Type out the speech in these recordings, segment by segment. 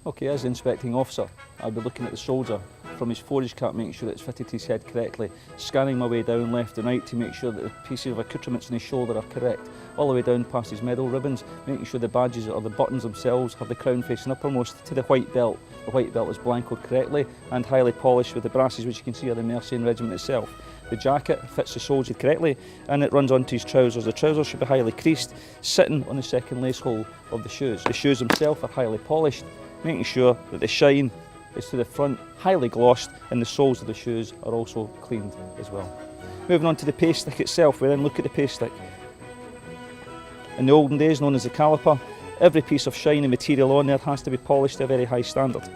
Okay, as the inspecting officer, I'll be looking at the soldier from his forage cap, making sure that it's fitted to his head correctly, scanning my way down left and right to make sure that the pieces of accoutrements on his shoulder are correct, all the way down past his medal ribbons, making sure the badges or the buttons themselves have the crown facing uppermost to the white belt. The white belt is blancoed correctly and highly polished with the brasses, which you can see are the Mercian Regiment itself. The jacket fits the soldier correctly and it runs onto his trousers. The trousers should be highly creased, sitting on the second lace hole of the shoes. The shoes themselves are highly polished, making sure that the shine is to the front, highly glossed, and the soles of the shoes are also cleaned as well. Moving on to the pace stick itself, we then look at the pace stick. In the olden days, known as the caliper, every piece of shiny material on there has to be polished to a very high standard.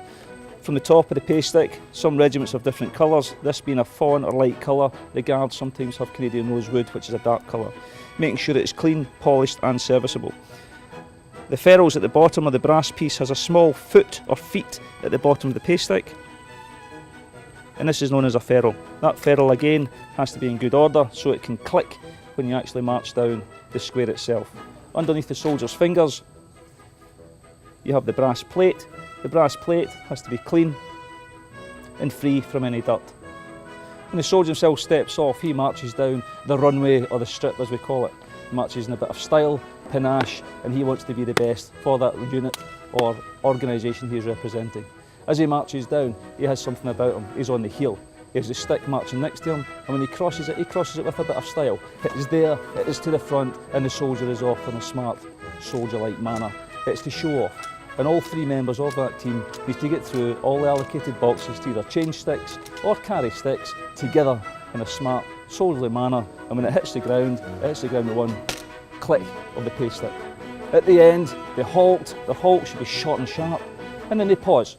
From the top of the pace stick, some regiments have different colours, this being a fawn or light colour. The Guards sometimes have Canadian rosewood, which is a dark colour, making sure that it's clean, polished and serviceable. The ferrules at the bottom of the brass piece has a small foot or feet at the bottom of the pace stick, and this is known as a ferrule. That ferrule again has to be in good order so it can click when you actually march down the square itself. Underneath the soldier's fingers you have the brass plate. The brass plate has to be clean and free from any dirt. When the soldier himself steps off, he marches down the runway, or the strip as we call it. He marches in a bit of style, panache, and he wants to be the best for that unit or organisation he's representing. As he marches down, he has something about him. He's on the heel. He has the stick marching next to him, and when he crosses it with a bit of style. It is there, it is to the front, and the soldier is off in a smart, soldier-like manner. It's to show off. And all three members of that team need to get through all the allocated boxes to either change sticks or carry sticks together in a smart, soldierly manner, and when it hits the ground with one click of the pace stick. At the end, they halt. The halt should be short and sharp, and then they pause.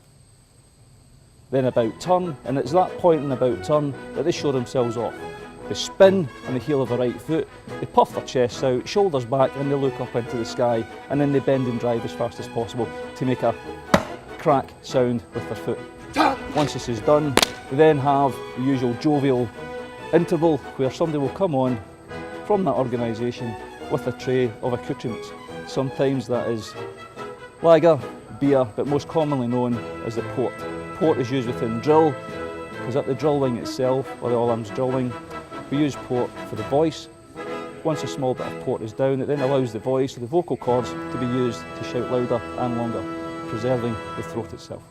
Then about turn, and it's that point in about turn that they show themselves off. They spin on the heel of the right foot, they puff their chests out, shoulders back, and they look up into the sky, and then they bend and drive as fast as possible to make a crack sound with their foot. Once this is done, we then have the usual jovial interval where somebody will come on from that organisation with a tray of accoutrements. Sometimes that is lager, beer, but most commonly known as the port. Port is used within drill, because at the drill wing itself, or the all-arms drill wing, we use port for the voice. Once a small bit of port is down, it then allows the voice, or the vocal cords, to be used to shout louder and longer, preserving the throat itself.